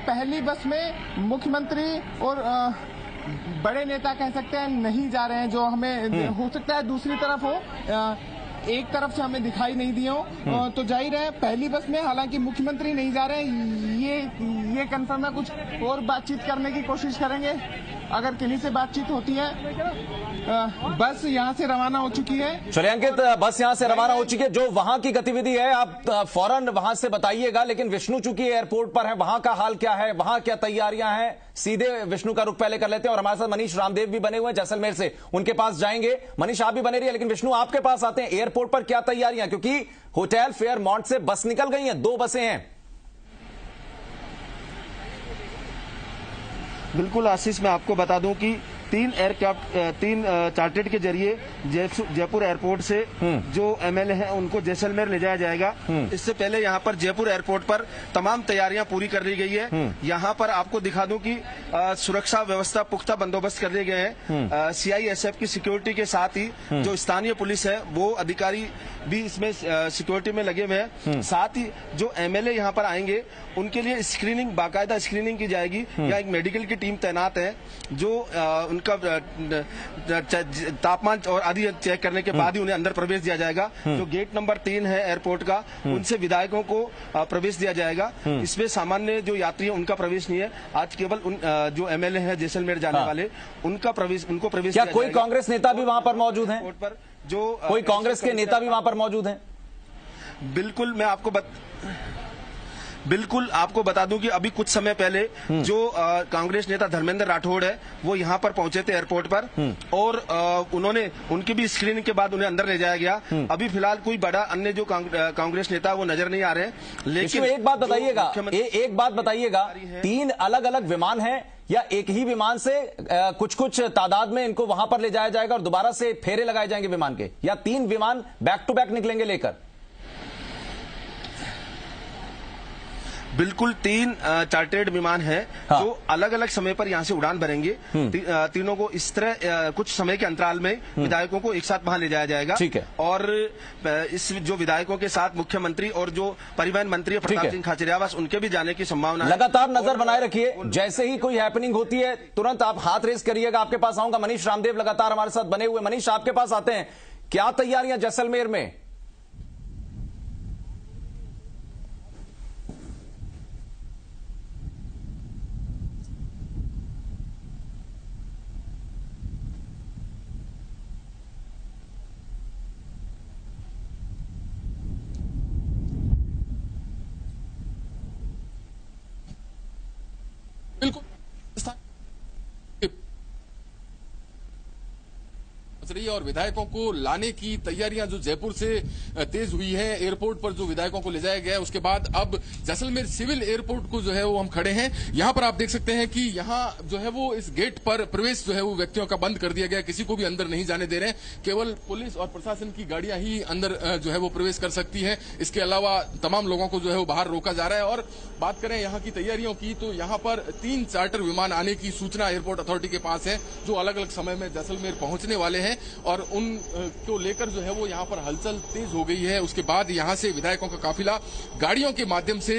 पहली बस में मुख्यमंत्री और बड़े नेता कह सकते हैं नहीं जा रहे हैं, जो हमें हो सकता है दूसरी तरफ हो, एक तरफ से हमें दिखाई नहीं दिए हो, तो जाहिर है पहली बस में हालांकि मुख्यमंत्री नहीं जा रहे हैं, ये कंफर्म है। कुछ और बातचीत करने की कोशिश करेंगे, अगर किन्हीं से बातचीत होती है। बस यहां से रवाना हो चुकी है। चलिए अंकित, बस यहां से रवाना हो चुकी है। जो वहां की गतिविधि है आप फौरन वहां से बताइएगा, लेकिन विष्णु चूंकि एयरपोर्ट पर है, वहां का हाल क्या है, वहां क्या तैयारियां हैं, सीधे विष्णु का रुख पहले कर लेते हैं। और हमारे साथ मनीष रामदेव भी बने हुए हैं जैसलमेर से, उनके पास जाएंगे। मनीष आप भी बने रहिए, लेकिन विष्णु आपके पास आते हैं। एयरपोर्ट पर क्या तैयारियां, क्योंकि होटल फेयरमाउंट से बस निकल गई है, 2 बसें हैं। बिल्कुल आशीष, मैं आपको बता दूं कि 3 चार्टर्ड के जरिए जयपुर एयरपोर्ट से जो एमएलए हैं उनको जैसलमेर ले जाया जाएगा। इससे पहले यहां पर जयपुर एयरपोर्ट पर तमाम तैयारियां पूरी कर ली गई है। यहां पर आपको दिखा दूं कि सुरक्षा व्यवस्था पुख्ता बंदोबस्त कर दिए गए हैं। सीआईएसएफ की सिक्योरिटी के साथ ही जो स्थानीय पुलिस है वो अधिकारी भी इसमें सिक्योरिटी में लगे हुए हैं। साथ ही जो एमएलए यहां पर आएंगे उनके लिए स्क्रीनिंग, बाकायदा स्क्रीनिंग की जाएगी। यहाँ एक मेडिकल की टीम तैनात है जो उनका तापमान और आदि चेक करने के बाद ही उन्हें अंदर प्रवेश दिया जाएगा। जो गेट नंबर 3 है एयरपोर्ट का, उनसे विधायकों को प्रवेश दिया जाएगा। इसमें सामान्य जो यात्री है उनका प्रवेश नहीं है। आज केवल जो एमएलए है जैसलमेर जाने वाले उनको प्रवेश क्या कोई कांग्रेस नेता भी वहां पर मौजूद है? पर जो कोई कांग्रेस के नेता भी वहां पर मौजूद हैं? बिल्कुल, मैं बिल्कुल आपको बता दूं कि अभी कुछ समय पहले जो कांग्रेस नेता धर्मेंद्र राठौड़ है वो यहाँ पर पहुंचे थे एयरपोर्ट पर, और उनकी भी स्क्रीनिंग के बाद उन्हें अंदर ले जाया गया। अभी फिलहाल कोई बड़ा अन्य जो कांग्रेस नेता वो नजर नहीं आ रहे। लेकिन एक बात बताइएगा, 3 अलग अलग विमान हैं या एक ही विमान से कुछ तादाद में इनको वहां पर ले जाया जाएगा और दोबारा से फेरे लगाए जाएंगे विमान के, या 3 विमान बैक टू बैक निकलेंगे लेकर? बिल्कुल 3 चार्टर्ड विमान हैं जो अलग अलग समय पर यहाँ से उड़ान भरेंगे। तीनों को इस तरह कुछ समय के अंतराल में विधायकों को एक साथ वहां ले जाया जाएगा। ठीक है। और इस जो विधायकों के साथ मुख्यमंत्री और जो परिवहन मंत्री प्रताप सिंह खाचरियावास उनके भी जाने की संभावना है। लगातार नजर बनाए रखिए, जैसे ही कोई हैपनिंग होती है तुरंत आप हाथ रेस करिएगा। आपके पास आऊंगा। मनीष रामदेव लगातार हमारे साथ बने हुए। मनीष आपके पास आते हैं, क्या तैयारियां जैसलमेर में? बिल्कुल रही है और विधायकों को लाने की तैयारियां जो जयपुर से तेज हुई है, एयरपोर्ट पर जो विधायकों को ले जाया गया है उसके बाद अब जैसलमेर सिविल एयरपोर्ट को जो है वो हम खड़े हैं। यहां पर आप देख सकते हैं कि यहां जो है वो इस गेट पर प्रवेश जो है वो व्यक्तियों का बंद कर दिया गया, किसी को भी अंदर नहीं जाने दे रहे हैं। केवल पुलिस और प्रशासन की गाड़ियां ही अंदर जो है वो प्रवेश कर सकती है। इसके अलावा तमाम लोगों को जो है वो बाहर रोका जा रहा है। और बात करें यहाँ की तैयारियों की तो यहाँ पर 3 चार्टर विमान आने की सूचना एयरपोर्ट अथॉरिटी के पास है जो अलग अलग समय में जैसलमेर पहुंचने वाले हैं और उन को लेकर जो है वो यहाँ पर हलचल तेज हो गई है। उसके बाद यहाँ से विधायकों का काफिला गाड़ियों के माध्यम से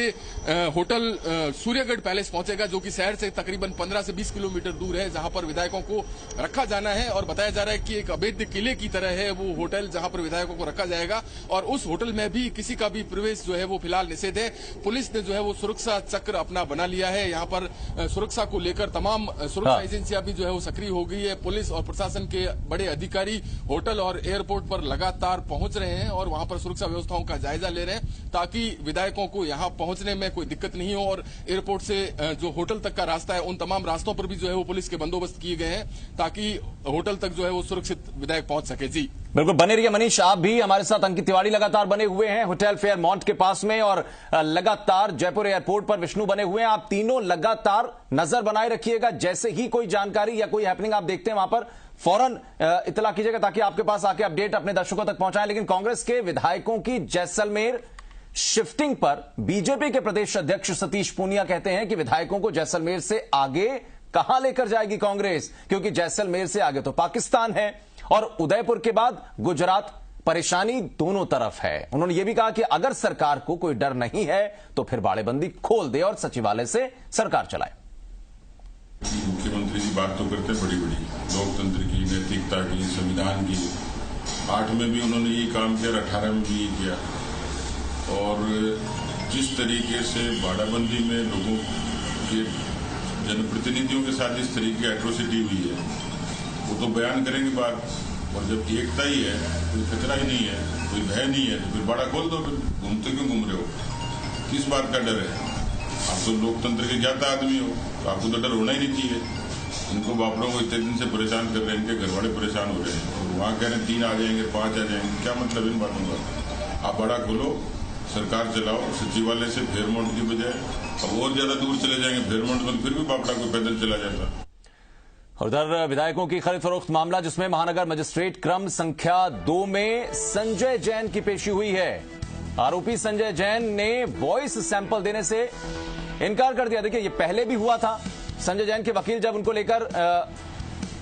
होटल सूर्यगढ़ पैलेस पहुंचेगा, जो कि शहर से तकरीबन 15 से 20 किलोमीटर दूर है, जहां पर विधायकों को रखा जाना है। और बताया जा रहा है कि एक अवैध किले की तरह है वो होटल जहां पर विधायकों को रखा जाएगा और उस होटल में भी किसी का भी प्रवेश जो है वो फिलहाल निषेध है। पुलिस ने जो है वो सुरक्षा चक्र अपना बना लिया है। यहाँ पर सुरक्षा को लेकर तमाम सुरक्षा एजेंसियां भी जो है वो सक्रिय हो गई है। पुलिस और प्रशासन के बड़े अधिकारी होटल और एयरपोर्ट पर लगातार पहुंच रहे हैं और वहां पर सुरक्षा व्यवस्थाओं का जायजा ले रहे हैं ताकि विधायकों को यहां पहुंचने में कोई दिक्कत नहीं हो। और एयरपोर्ट से जो होटल तक का रास्ता है उन तमाम रास्तों पर भी जो है वो पुलिस के बंदोबस्त किए गए हैं ताकि होटल तक जो है वो सुरक्षित विधायक पहुंच सके। जी बिल्कुल, बने रहिए मनीष, आप भी हमारे साथ। अंकित तिवारी लगातार बने हुए हैं होटल फेयरमाउंट के पास में और लगातार जयपुर एयरपोर्ट पर विष्णु बने हुए हैं। आप तीनों लगातार नजर बनाए रखिएगा, जैसे ही कोई जानकारी या कोई हैपनिंग आप देखते हैं वहां पर फौरन इतला कीजिएगा ताकि आपके पास आके अपडेट अपने दर्शकों तक पहुंचाएं। लेकिन कांग्रेस के विधायकों की जैसलमेर शिफ्टिंग पर बीजेपी के प्रदेश अध्यक्ष सतीश पूनिया कहते हैं कि विधायकों को जैसलमेर से आगे कहां लेकर जाएगी कांग्रेस, क्योंकि जैसलमेर से आगे तो पाकिस्तान है और उदयपुर के बाद गुजरात परेशानी दोनों तरफ है। उन्होंने यह भी कहा कि अगर सरकार को कोई डर नहीं है तो फिर बाड़ेबंदी खोल दे और सचिवालय से सरकार चलाए। मुख्यमंत्री जी बात तो करते बड़ी बड़ी लोकतंत्र की, नैतिकता की, संविधान की। 8 में भी उन्होंने ये काम किया, 18 में भी ये किया। और जिस तरीके से बाड़ाबंदी में लोगों के जनप्रतिनिधियों के साथ इस तरीके की एट्रोसिटी हुई है, वो तो बयान करेंगे बात। और जब एकता ही है, कोई खतरा ही नहीं है, कोई भय नहीं है, तो फिर बाड़ा खोल दो। फिर घूमते क्यों घूम रहे हो? किस बात का डर है? आप तो लोकतंत्र के ज्ञाता आदमी हो, तो आपको तो डर होना ही नहीं चाहिए। इनको बापड़ों को इतने दिन से परेशान कर रहे हैं, इनके घर वाले परेशान हो रहे हैं, और वहाँ कह रहे हैं 3 आ जाएंगे, 5 आ जाएंगे। क्या मतलब इन बातों का? आप बड़ा खोलो, सरकार चलाओ, सचिवालय से फेयरमाउंट की बजाय अब और ज्यादा दूर चले जाएंगे फेयरमाउंट में, फिर भी बापड़ा को पैदल चला जाता। और उधर विधायकों की खरीद फरोख्त मामला, जिसमें महानगर मजिस्ट्रेट क्रम संख्या 2 में संजय जैन की पेशी हुई है। आरोपी संजय जैन ने वॉइस सैंपल देने से इनकार कर दिया। देखिए, ये पहले भी हुआ था। संजय जैन के वकील जब उनको लेकर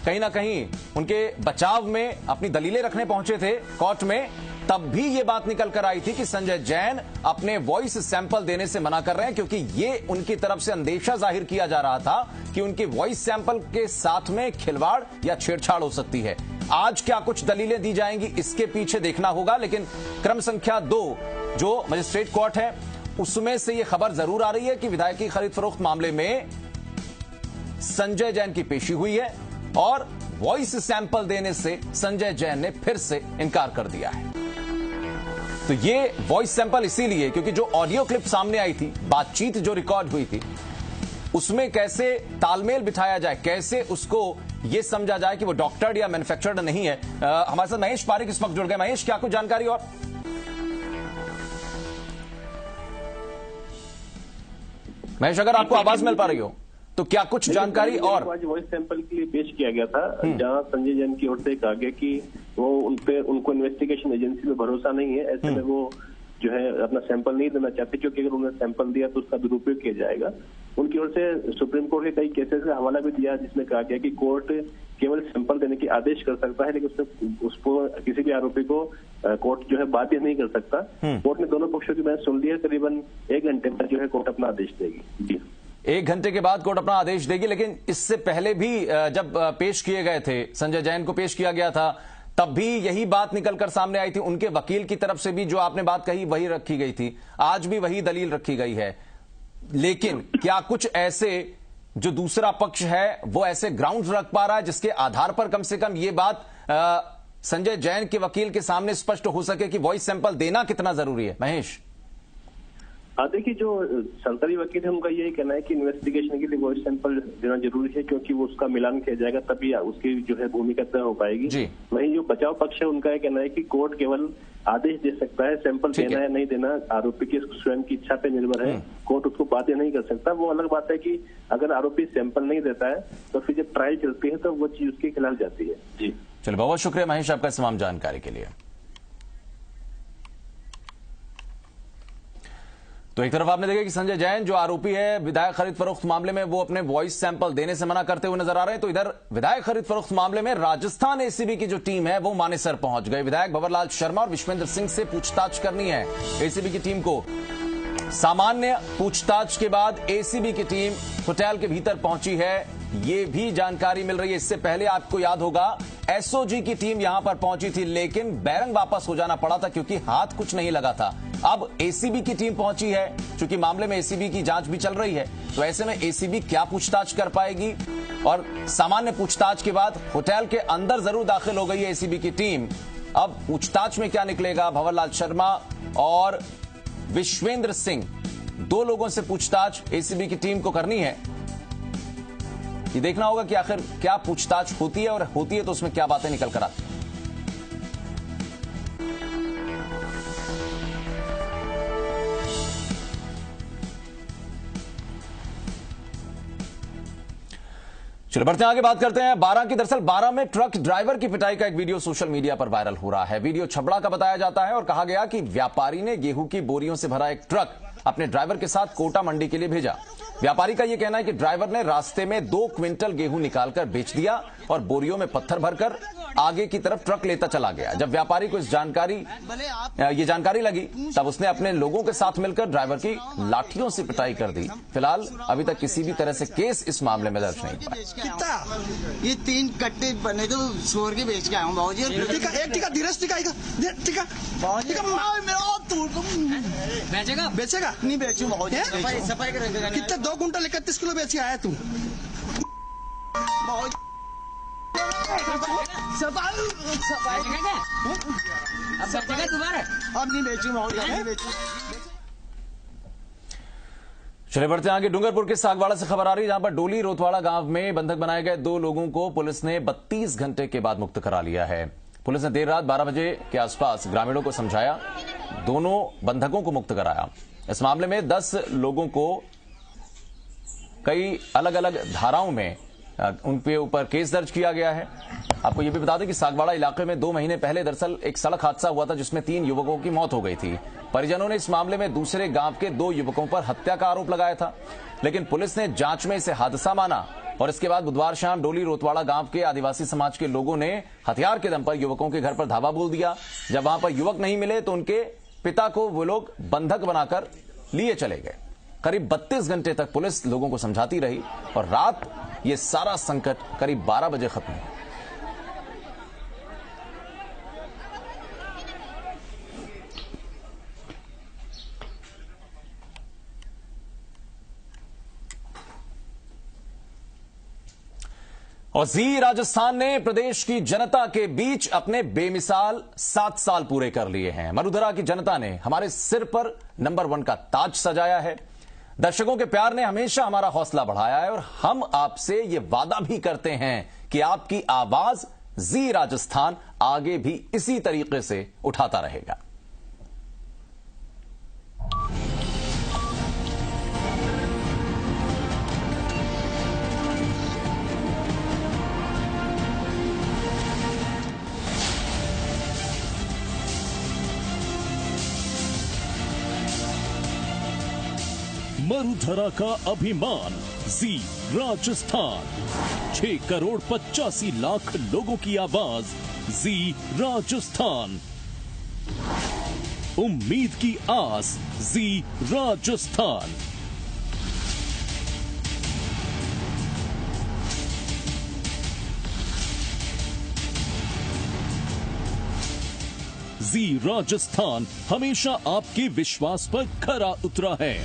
कहीं ना कहीं उनके बचाव में अपनी दलीलें रखने पहुंचे थे कोर्ट में, तब भी ये बात निकल कर आई थी कि संजय जैन अपने वॉइस सैंपल देने से मना कर रहे हैं, क्योंकि ये उनकी तरफ से अंदेशा जाहिर किया जा रहा था कि उनके वॉइस सैंपल के साथ में खिलवाड़ या छेड़छाड़ हो सकती है। आज क्या कुछ दलीलें दी जाएंगी, इसके पीछे देखना होगा। लेकिन क्रम संख्या 2 जो मजिस्ट्रेट कोर्ट है, उसमें से यह खबर जरूर आ रही है कि विधायक की खरीद फरोख्त मामले में संजय जैन की पेशी हुई है और वॉइस सैंपल देने से संजय जैन ने फिर से इनकार कर दिया है। तो ये वॉइस सैंपल इसीलिए क्योंकि जो ऑडियो क्लिप सामने आई थी, बातचीत जो रिकॉर्ड हुई थी, उसमें कैसे तालमेल बिठाया जाए, कैसे उसको ये समझा जाए कि वो डॉक्टर्ड या मैन्युफैक्चर्ड नहीं है। हमारे साथ महेश पारिक इस वक्त जुड़ गए। महेश, क्या कुछ जानकारी? और महेश, अगर आपको आवाज मिल पा रही हो तो क्या कुछ जानकारी? और आज वॉइस सैंपल के लिए पेश किया गया था, जहां संजय जैन की ओर से कहा गया कि वो उनको इन्वेस्टिगेशन एजेंसी पे भरोसा नहीं है, ऐसे में वो जो है अपना सैंपल नहीं देना चाहते, क्योंकि अगर उन्होंने सैंपल दिया तो उसका दुरुपयोग किया जाएगा। उनकी ओर से सुप्रीम कोर्ट के कई केसेस का हवाला भी दिया, जिसमें कहा गया कि कोर्ट केवल सैंपल देने की आदेश कर सकता है, लेकिन उसको किसी भी आरोपी को कोर्ट जो है बाध्य नहीं कर सकता। कोर्ट ने दोनों पक्षों की बहस सुन ली है। करीबन 1 घंटे बाद जो है कोर्ट अपना आदेश देगी। जी, 1 घंटे के बाद कोर्ट अपना आदेश देगी। लेकिन इससे पहले भी जब पेश किए गए थे, संजय जैन को पेश किया गया था, तब भी यही बात निकलकर सामने आई थी। उनके वकील की तरफ से भी जो आपने बात कही वही रखी गई थी, आज भी वही दलील रखी गई है। लेकिन क्या कुछ ऐसे जो दूसरा पक्ष है वो ऐसे ग्राउंड रख पा रहा है जिसके आधार पर कम से कम ये बात संजय जैन के वकील के सामने स्पष्ट हो सके कि वॉइस सैंपल देना कितना जरूरी है? महेश, देखिए, जो सरकारी वकील है उनका यही कहना है कि इन्वेस्टिगेशन के लिए वॉइस सैंपल देना जरूरी है, क्योंकि वो उसका मिलान किया जाएगा तभी उसकी जो है भूमिका तय हो पाएगी। वहीं जो बचाव पक्ष है उनका यह कहना है कि कोर्ट केवल आदेश दे सकता है, सैंपल देना है नहीं देना आरोपी की स्वयं की इच्छा पे निर्भर है, कोर्ट उसको बाध्य नहीं कर सकता। वो अलग बात है कि अगर आरोपी सैंपल नहीं देता है तो फिर जब ट्रायल चलती है तो वो चीज उसके खिलाफ जाती है। जी, चलिए, बहुत शुक्रिया महेश आपका तमाम जानकारी के लिए। तो एक तरफ आपने देखा कि संजय जैन जो आरोपी है विधायक खरीद फरोख्त मामले में, वो अपने वॉइस सैंपल देने से मना करते हुए नजर आ रहे हैं। तो इधर विधायक खरीद फरोख्त मामले में राजस्थान एसीबी की जो टीम है वो मानेसर पहुंच गई। विधायक भंवरलाल शर्मा और विश्वेंद्र सिंह से पूछताछ करनी है एसीबी की टीम को। सामान्य पूछताछ के बाद एसीबी की टीम होटल के भीतर पहुंची है, ये भी जानकारी मिल रही है। इससे पहले आपको याद होगा एसओजी की टीम यहां पर पहुंची थी, लेकिन बैरंग वापस हो जाना पड़ा था क्योंकि हाथ कुछ नहीं लगा था। अब एसीबी की टीम पहुंची है, क्योंकि मामले में एसीबी की जांच भी चल रही है। तो ऐसे में एसीबी क्या पूछताछ कर पाएगी? और सामान्य पूछताछ के बाद होटल के अंदर जरूर दाखिल हो गई है एसीबी की टीम। अब पूछताछ में क्या निकलेगा? भंवरलाल शर्मा और विश्वेंद्र सिंह, 2 लोगों से पूछताछ एसीबी की टीम को करनी है। ये देखना होगा कि आखिर क्या पूछताछ होती है, और होती है तो उसमें क्या बातें निकल कर आती हैं। चलो बढ़ते हैं आगे, बात करते हैं बारां की। दरअसल बारां में ट्रक ड्राइवर की पिटाई का एक वीडियो सोशल मीडिया पर वायरल हो रहा है। वीडियो छबड़ा का बताया जाता है और कहा गया कि व्यापारी ने गेहूं की बोरियों से भरा एक ट्रक अपने ड्राइवर के साथ कोटा मंडी के लिए भेजा। व्यापारी का यह कहना है कि ड्राइवर ने रास्ते में 2 क्विंटल गेहूं निकालकर बेच दिया और बोरियों में पत्थर भरकर आगे की तरफ ट्रक लेता चला गया। जब व्यापारी को ये जानकारी लगी तब उसने अपने लोगों के साथ मिलकर ड्राइवर की लाठियों से पिटाई कर दी। फिलहाल अभी तक किसी भी तरह से केस इस मामले में दर्ज नहीं हुआ। ये 3 कट्टे बने तो छोड़ के बेच के आया हूँ बाबूजी। बेचेगा नहीं बेचू बाबूजी। सफाई करेगा कितने 2 कुंटल 31 किलो बेच के आया तू। अब नहीं बेचू बाबूजी। चले बढ़ते हैं आगे। डूंगरपुर के सागवाड़ा से खबर आ रही है, जहां पर डोली रोतवाड़ा गांव में बंधक बनाए गए 2 लोगों को पुलिस ने 32 घंटे के बाद मुक्त करा लिया है। पुलिस ने देर रात 12 बजे के आसपास ग्रामीणों को समझाया, दोनों बंधकों को मुक्त कराया। इस मामले में 10 लोगों को कई अलग अलग धाराओं में उनके ऊपर केस दर्ज किया गया है। आपको यह भी बता दें कि सागवाड़ा इलाके में 2 महीने पहले दरअसल एक सड़क हादसा हुआ था जिसमें 3 युवकों की मौत हो गई थी। परिजनों ने इस मामले में दूसरे गांव के 2 युवकों पर हत्या का आरोप लगाया था, लेकिन पुलिस ने जांच में इसे हादसा माना और इसके बाद बुधवार शाम डोली रोतवाड़ा गांव के आदिवासी समाज के लोगों ने हथियार के दम पर युवकों के घर पर धावा बोल दिया। जब वहां पर युवक नहीं मिले तो उनके पिता को वो लोग बंधक बनाकर लिए चले गए। करीब 32 घंटे तक पुलिस लोगों को समझाती रही और रात ये सारा संकट करीब 12 बजे खत्म हुआ। और जी राजस्थान ने प्रदेश की जनता के बीच अपने बेमिसाल 7 साल पूरे कर लिए हैं। मरुधरा की जनता ने हमारे सिर पर नंबर 1 का ताज सजाया है। दर्शकों के प्यार ने हमेशा हमारा हौसला बढ़ाया है और हम आपसे ये वादा भी करते हैं कि आपकी आवाज जी राजस्थान आगे भी इसी तरीके से उठाता रहेगा। मरुधरा का अभिमान जी राजस्थान, 6 करोड़ 85 लाख लोगों की आवाज जी राजस्थान, उम्मीद की आस जी राजस्थान। जी राजस्थान हमेशा आपके विश्वास पर खरा उतरा है।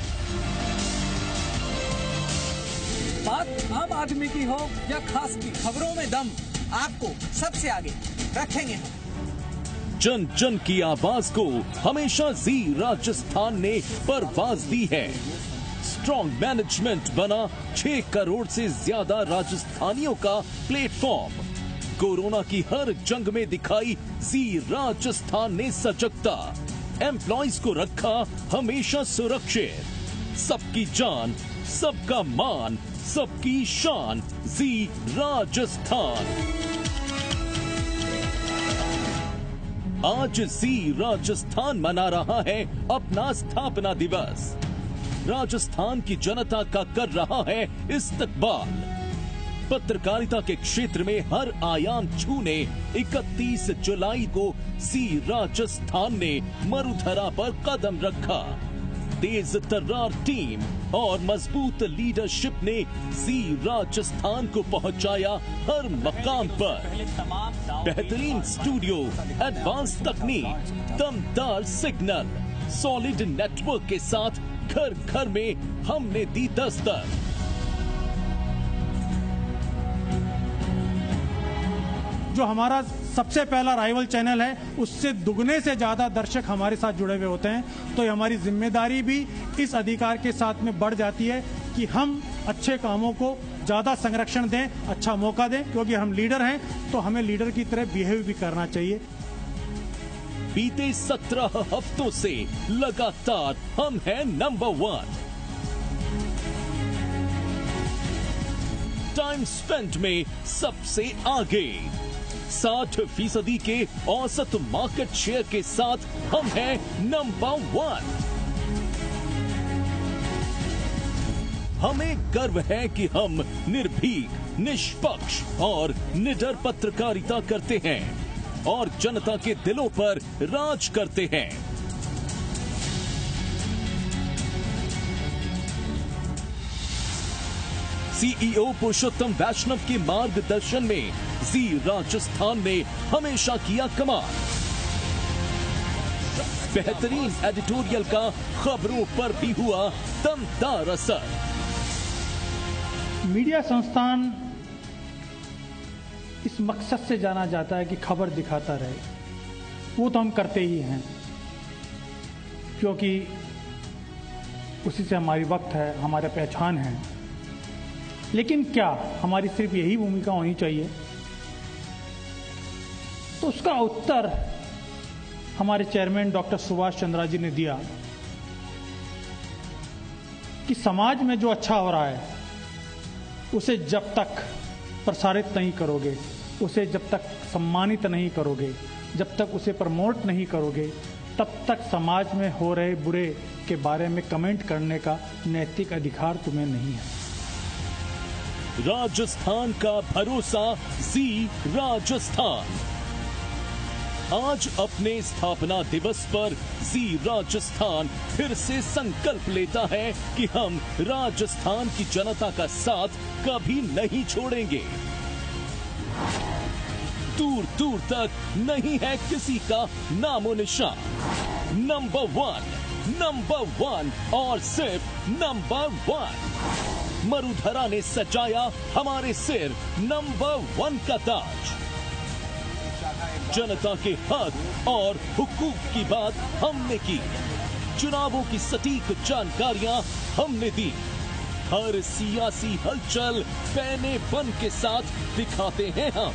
बात आम आदमी की हो या खास की, खबरों में दम आपको सबसे आगे रखेंगे हम। जन जन की आवाज को हमेशा जी राजस्थान ने परवाज दी है। स्ट्रॉन्ग मैनेजमेंट बना 6 करोड़ से ज्यादा राजस्थानियों का प्लेटफॉर्म। कोरोना की हर जंग में दिखाई जी राजस्थान ने सजगता। एम्प्लॉइज को रखा हमेशा सुरक्षित। सबकी जान, सबका मान, सबकी शान जी राजस्थान। आज जी राजस्थान मना रहा है अपना स्थापना दिवस। राजस्थान की जनता का कर रहा है इस्तकबाल। पत्रकारिता के क्षेत्र में हर आयाम छूने 31 जुलाई को जी राजस्थान ने मरुधरा पर कदम रखा। तेज तर्रार टीम और मजबूत लीडरशिप ने जी राजस्थान को पहुंचाया हर मकाम पर। बेहतरीन स्टूडियो, एडवांस तकनीक, दमदार सिग्नल, सॉलिड नेटवर्क के साथ घर घर में हमने दी दस्तक। जो हमारा सबसे पहला राइवल चैनल है उससे दुगने से ज्यादा दर्शक हमारे साथ जुड़े हुए होते हैं, तो हमारी जिम्मेदारी भी इस अधिकार के साथ में बढ़ जाती है कि हम अच्छे कामों को ज्यादा संरक्षण दें, अच्छा मौका दें, क्योंकि हम लीडर हैं तो हमें लीडर की तरह बिहेव भी करना चाहिए। बीते 17 हफ्तों से लगातार हम हैं नंबर 1। टाइम स्पेंट में सबसे आगे, 60% के औसत मार्केट शेयर के साथ हम हैं नंबर 1। हमें गर्व है कि हम निर्भीक, निष्पक्ष और निडर पत्रकारिता करते हैं और जनता के दिलों पर राज करते हैं। सीईओ पुरुषोत्तम वैष्णव के मार्गदर्शन में जी राजस्थान ने हमेशा किया कमाल। बेहतरीन एडिटोरियल का खबरों पर भी हुआ दमदार असर। मीडिया संस्थान इस मकसद से जाना जाता है कि खबर दिखाता रहे, वो तो हम करते ही हैं, क्योंकि उसी से हमारी वक्त है, हमारा पहचान है। लेकिन क्या हमारी सिर्फ यही भूमिका होनी चाहिए? तो उसका उत्तर हमारे चेयरमैन डॉक्टर सुभाष चंद्रा जी ने दिया कि समाज में जो अच्छा हो रहा है उसे जब तक प्रसारित नहीं करोगे, उसे जब तक सम्मानित नहीं करोगे, जब तक उसे प्रमोट नहीं करोगे, तब तक समाज में हो रहे बुरे के बारे में कमेंट करने का नैतिक अधिकार तुम्हें नहीं है। राजस्थान का भरोसा जी राजस्थान। आज अपने स्थापना दिवस पर जी राजस्थान फिर से संकल्प लेता है कि हम राजस्थान की जनता का साथ कभी नहीं छोड़ेंगे। दूर दूर तक नहीं है किसी का नामो निशान। नंबर वन और सिर्फ नंबर 1। मरुधरा ने सजाया हमारे सिर नंबर 1 का ताज। जनता के हक और हुकूक की बात हमने की, चुनावों की सटीक जानकारियां हमने दी, हर सियासी हलचल पैने बन के साथ दिखाते हैं हम।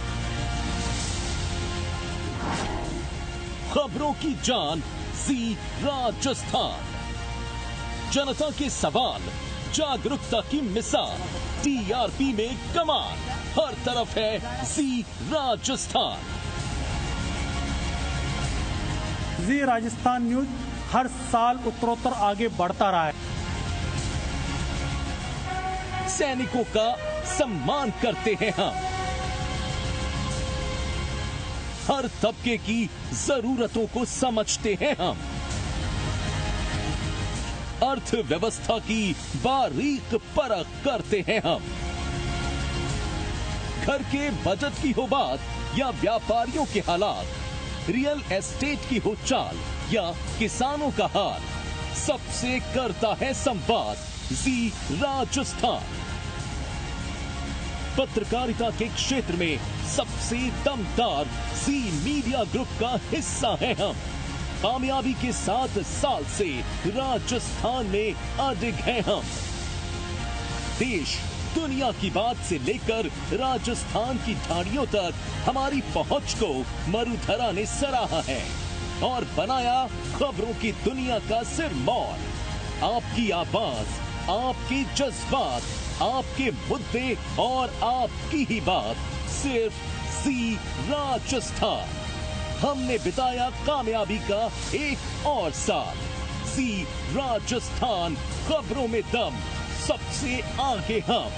खबरों की जान जी राजस्थान। जनता के सवाल, जागरूकता की मिसाल, टीआरपी में कमाल, हर तरफ है जी राजस्थान। जी राजस्थान न्यूज हर साल उत्तरोत्तर आगे बढ़ता रहा है। सैनिकों का सम्मान करते हैं हम, हर तबके की जरूरतों को समझते हैं हम, अर्थव्यवस्था की बारीक परख करते हैं हम। घर के बजट की हो बात या व्यापारियों के हालात, रियल एस्टेट की हो चाल या किसानों का हाल, सबसे करता है संवाद जी राजस्थान। पत्रकारिता के क्षेत्र में सबसे दमदार जी मीडिया ग्रुप का हिस्सा है हम। कामयाबी के 7 साल से राजस्थान में अडिग हैं हम। देश दुनिया की बात से लेकर राजस्थान की ढाणियों तक हमारी पहुंच को मरुधरा ने सराहा है और बनाया खबरों की दुनिया का सिरमौर। आपकी आवाज, आपके जज्बात, आपके मुद्दे और आपकी ही बात, सिर्फ जी राजस्थान। हमने बिताया कामयाबी का एक और साल। जी राजस्थान, खबरों में दम, सबसे आगे हम।